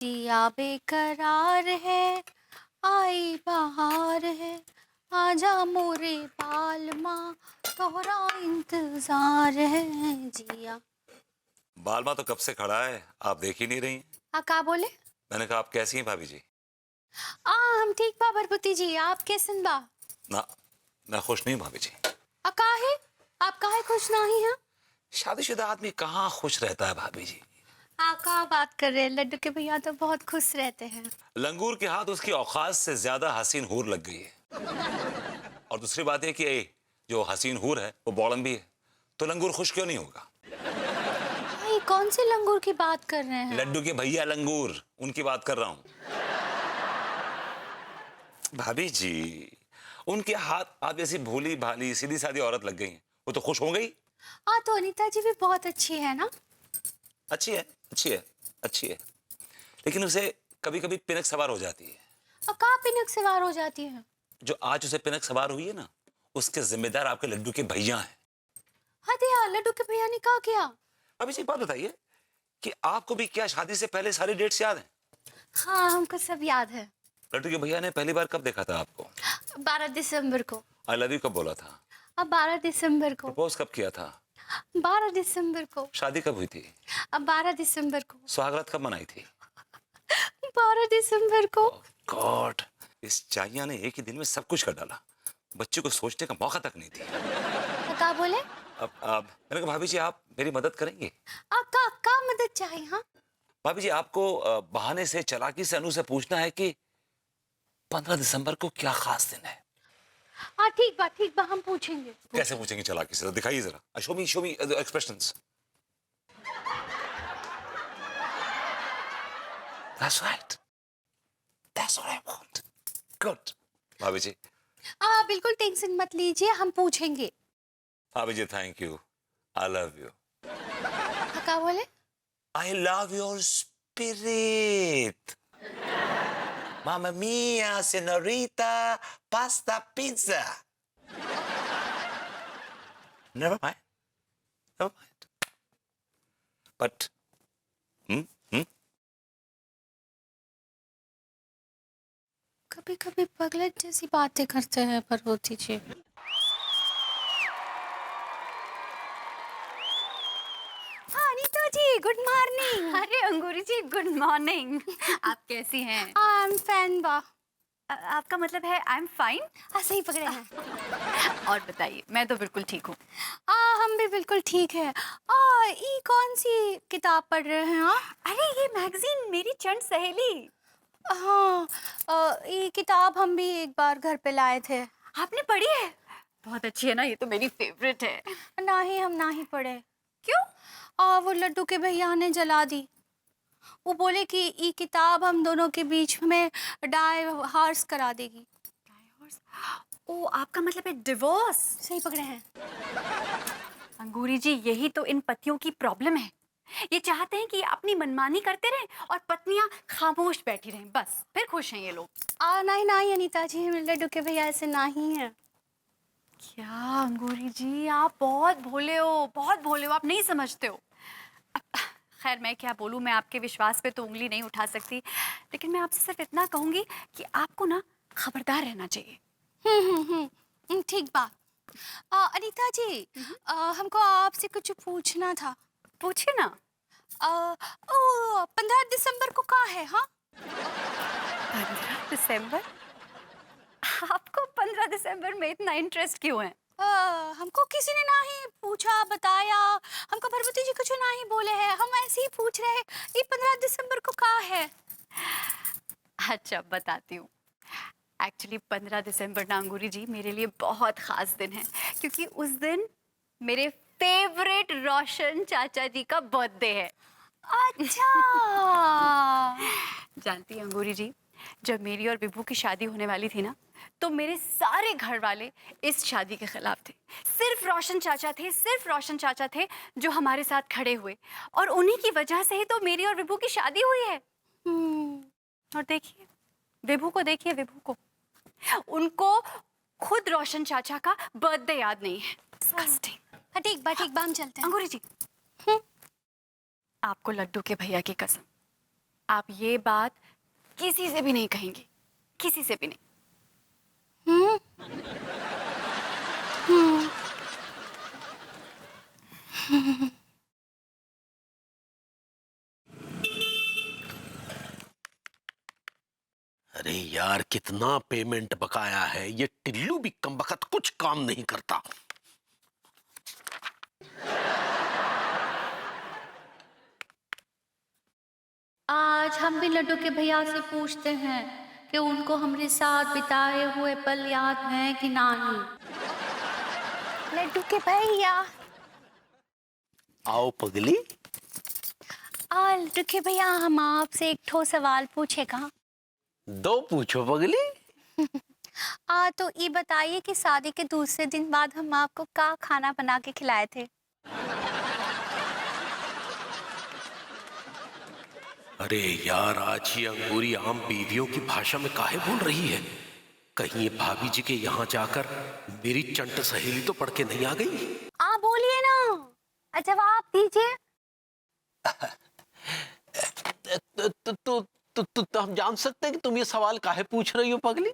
दिया बेकरार है, आई बहार है, आजा मोरे बालमा, तोहरा इंतजार है जिया। बालमा तो कब से खड़ा है, आप देख ही नहीं रही। का बोले? मैंने कहा आप कैसी हैं भाभी जी? हम ठीक बा भरपुती जी, आप कैसन बा? ना, मैं खुश नहीं हूं भाभी जी। काहे? आप काहे खुश नहीं हैं? शादीशुदा आदमी कहाँ खुश रहता है भाभी जी। का बात कर रहे हैं? लड्डू के भैया तो बहुत खुश रहते हैं। लंगूर के हाथ उसकी औकात से ज्यादा हसीन हूर लग गई है। और दूसरी बात है कि जो हसीन हूर है वो बौड़न भी है, तो लंगूर खुश क्यों नहीं होगा? भाई कौन से लंगूर की बात कर रहे हैं? लड्डू के भैया लंगूर, उनकी बात कर रहा हूं भाभी जी। उनके हाथ आप जैसी भोली भाली सीधी सादी औरत लग गई हैं, वो तो खुश हो गई। तो अनीता जी भी बहुत अच्छी है ना? अच्छी है, अच्छी है, अच्छी है, लेकिन उसे कभी कभी पिनक सवार हो जाती है। का पिनक सवार हो जाती है? जो आज उसे पिनक सवार हुई है ना, उसके जिम्मेदार आपके लड्डू के भैया हैं। हाँ दिया, लड्डू के भैया ने क्या किया? अभी एक बात बताइए कि आपको भी क्या शादी से पहले सारी डेट्स याद हैं? हाँ हमको सब याद है। लड्डू के भैया ने पहली बार कब देखा था आपको? 12 दिसंबर को। आई लव यू कब बोला था? अब 12 दिसंबर को। प्रपोज कब किया था? 12 दिसंबर को। शादी कब हुई थी? अब 12 दिसंबर को। सुहागरात कब मनाई थी? 12 दिसंबर को। गॉड, इस चाइया ने एक ही दिन में सब कुछ कर डाला। बच्चे को सोचने का मौका तक नहीं दिया। का बोले? अब मैंने कहा भाभी जी आप मेरी मदद करेंगे? का मदद चाहिए? हाँ भाभी जी आपको बहाने से चालाकी से अनु से पूछना है कि 15 दिसंबर को क्या खास दिन है। हाँ ठीक बा हम पूछेंगे। कैसे पूछेंगे चालाकी से? तो दिखाइए जरा, show me the expressions. That's right, that's what I want. Good भाभी जी। बिल्कुल टेंशन मत लीजिए, हम पूछेंगे। भाभी जी thank you, I love you. का बोले? I love your spirit. Mamma mia, senorita, pasta pizza. Never mind. Never mind. But, hmm? कभी कभी पगलेट जैसी बातें करते हैं पर्वती जी। अनीता जी गुड मॉर्निंग। अरे अंगूरी जी गुड मॉर्निंग। आप कैसी हैं? आई एम फैन बा। आपका मतलब है आई एम फाइन? सही पकड़े हैं। और बताइए, मैं तो बिल्कुल ठीक हूँ। हम भी बिल्कुल ठीक है। ये कौन सी किताब पढ़ रहे हैं आप? अरे ये मैगजीन मेरी चंद सहेली। हाँ ये किताब हम भी एक बार घर पे लाए थे। आपने पढ़ी है? बहुत अच्छी है ना, ये तो मेरी फेवरेट है। हम ना ही पढ़े। क्यों? वो लड्डू के भैया ने जला दी। वो बोले कि ये किताब हम दोनों के बीच में डाइवोर्स करा देगी। ओ आपका मतलब है डिवोर्स? सही पकड़े हैं। अंगूरी जी यही तो इन पतियों की प्रॉब्लम है। ये चाहते हैं कि अपनी मनमानी करते रहें और पत्नियां खामोश बैठी रहें, बस फिर खुश हैं ये लोग। नहीं अनीता जी, लड्डू के भैया ऐसे नहीं है। क्या अंगूरी जी आप बहुत भोले हो, बहुत भोले हो, आप नहीं समझते हो। खैर मैं क्या बोलूँ, मैं आपके विश्वास पे तो उंगली नहीं उठा सकती, लेकिन मैं आपसे सिर्फ इतना कहूंगी कि आपको ना खबरदार रहना चाहिए। ठीक बात। अनीता जी हमको आपसे कुछ पूछना था। पूछिए ना। 15 दिसंबर को कहाँ है? हाँ 15 दिसंबर? आपको 15 दिसंबर में इतना इंटरेस्ट क्यों है? हमको किसी ने नहीं पूछा बताया, हमको भरभूति जी कुछ नहीं बोले हैं, हम ऐसे ही पूछ रहे हैं ये 15 दिसंबर को कहाँ है। अच्छा बताती हूँ। एक्चुअली 15 दिसंबर ना अंगूरी जी मेरे लिए बहुत खास दिन है, क्योंकि उस दिन मेरे फेवरेट रोशन चाचा जी का बर्थडे है। अच्छा जानती हैं अंगूरी जी, जब मेरी और विभू की शादी होने वाली थी ना, तो मेरे सारे घर वाले इस शादी के खिलाफ थे। सिर्फ रोशन चाचा थे जो हमारे साथ खड़े हुए, और उन्हीं की वजह से ही तो मेरी और विभू की शादी हुई है। और देखिए विभू को उनको खुद रोशन चाचा का बर्थडे याद नहीं है। Disgusting। ठीक बा हम चलते हैं। अंगूरी जी आपको लड्डू के भैया की कसम, आप ये बात किसी से भी नहीं कहेंगी, किसी से भी नहीं। अरे यार, कितना पेमेंट बकाया है। ये टिल्लू भी कमबख्त कुछ काम नहीं करता। आज हम भी लड्डू के भैया से पूछते हैं कि उनको हमारे साथ बिताए हुए पल याद हैं कि नहीं। लड्डू के भैया, आओ पगली। लड्डू के भैया, हम आपसे एक ठो सवाल पूछेगा। दो पूछो पगली। तो ये बताइए कि शादी के दूसरे दिन बाद हम आपको क्या खाना बना के खिलाए थे? अरे यार, आज ये अंगूरी आम बीवियों की भाषा में काहे बोल रही है? कहीं ये भाभी जी के यहाँ जाकर मेरी चंट सहेली तो पढ़ के नहीं आ गई? बोलिए ना, जवाब दीजिए। तो हम जान सकते हैं कि तुम ये सवाल काहे पूछ रही हो पगली?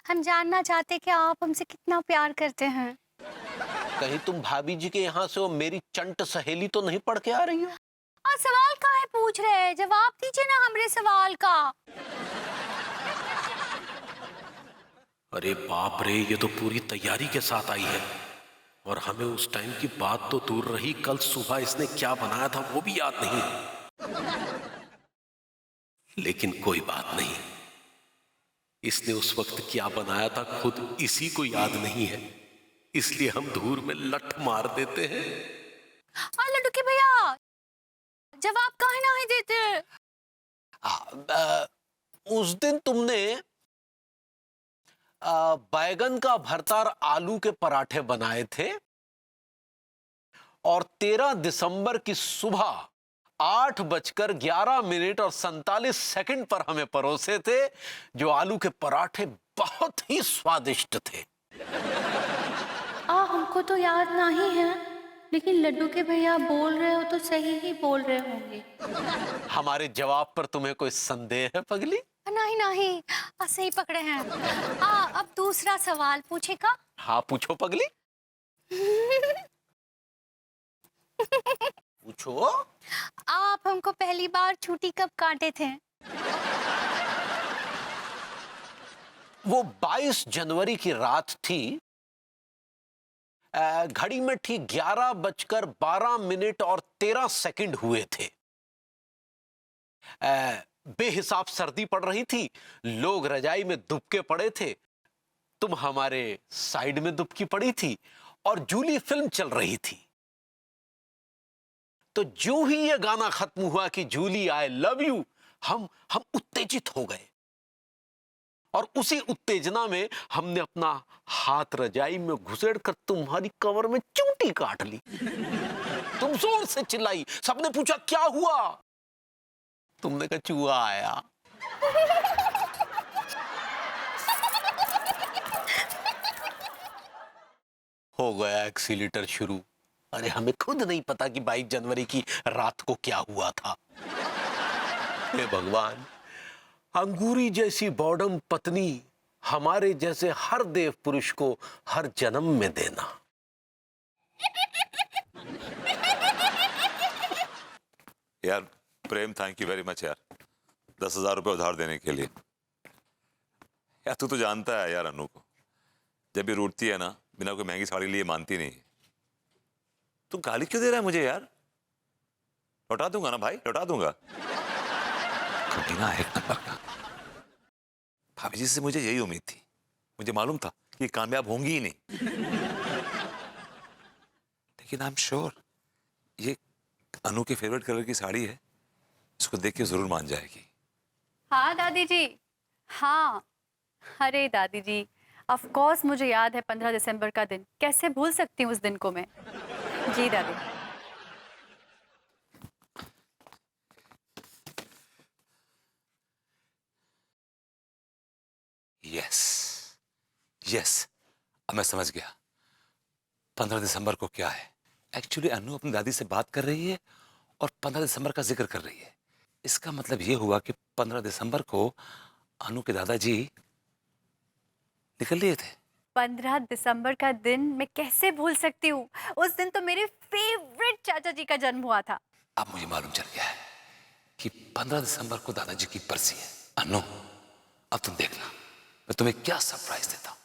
हम जानना चाहते हैं कि आप हमसे कितना प्यार करते हैं। कहीं तुम भाभी जी के यहाँ से वो मेरी चंट सहेली तो नहीं पढ़ के आ रही हो? सवाल काहे पूछ रहे हैं? जवाब दीजिए ना हमरे सवाल का। अरे बाप रे, ये तो पूरी तैयारी के साथ आई है और हमें उस टाइम की बात तो दूर रही, कल सुबह इसने क्या बनाया था वो भी याद नहीं। लेकिन कोई बात नहीं, इसने उस वक्त क्या बनाया था खुद इसी को याद नहीं है, इसलिए हम धूर में लठ मार देते हैं। लड्डू के भैया, जवाब काहे नहीं देते? उस दिन तुमने बैगन का भरता और आलू के पराठे बनाए थे और 13 दिसंबर की सुबह 8:11 और 47 सेकंड पर हमें परोसे थे, जो आलू के पराठे बहुत ही स्वादिष्ट थे। हमको तो याद नहीं है, लेकिन लड्डू के भैया बोल रहे हो तो सही ही बोल रहे होंगे। हमारे जवाब पर तुम्हें कोई संदेह है पगली? नहीं नहीं, सही पकड़े हैं। अब दूसरा सवाल पूछेगा। हाँ पूछो पगली। पूछो। आप हमको पहली बार छुट्टी कब काटे थे? वो 22 जनवरी की रात थी। घड़ी में ठीक 11:12 और 13 सेकंड हुए थे। बेहिसाब सर्दी पड़ रही थी, लोग रजाई में दुबके पड़े थे, तुम हमारे साइड में दुबकी पड़ी थी और जूली फिल्म चल रही थी। तो जो ही ये गाना खत्म हुआ कि जूली आई लव यू, हम उत्तेजित हो गए और उसी उत्तेजना में हमने अपना हाथ रजाई में घुसेड़ कर तुम्हारी कमर में चूंटी काट ली। तुम जोर से चिल्लाई, सबने पूछा क्या हुआ? तुमने कहा चूहा आया। हो गया एक्सीलेटर शुरू। अरे हमें खुद नहीं पता कि 22 जनवरी की रात को क्या हुआ था। हे भगवान, अंगूरी जैसी बॉडम पत्नी हमारे जैसे हर देव पुरुष को हर जन्म में देना। यार प्रेम, थैंक यू वेरी मच यार, 10,000 रुपये उधार देने के लिए। यार तू तो जानता है यार अनु को, जब भी रूठती है ना, बिना कोई महंगी साड़ी लिए मानती नहीं। तू गाली क्यों दे रहा है मुझे यार? लौटा दूंगा ना भाई, लौटा दूंगा। कमीना एक नंबर का। भाभी जी से मुझे यही उम्मीद थी, मुझे मालूम था कि कामयाब होंगी ही नहीं। लेकिन आई एम श्योर ये अनु के फेवरेट कलर की साड़ी है, इसको देख के जरूर मान जाएगी। हाँ दादी जी, हाँ। अरे दादी जी, ऑफ कोर्स मुझे याद है 15 दिसंबर का दिन, कैसे भूल सकती हूँ उस दिन को मैं। जी दादी। यस यस, अब मैं समझ गया 15 दिसंबर को क्या है। एक्चुअली अनु अपनी दादी से बात कर रही है और 15 दिसंबर का जिक्र कर रही है। इसका मतलब ये हुआ कि 15 दिसंबर को अनु के दादाजी निकल लिए थे। 15 दिसंबर का दिन मैं कैसे भूल सकती हूँ। उस दिन तो मेरे फेवरेट चाचा जी का जन्म हुआ था। अब मुझे मालूम चल गया है कि 15 दिसंबर को दादाजी की बरसी है। अनु, अब तुम देखना मैं तुम्हें क्या सरप्राइज देता हूँ।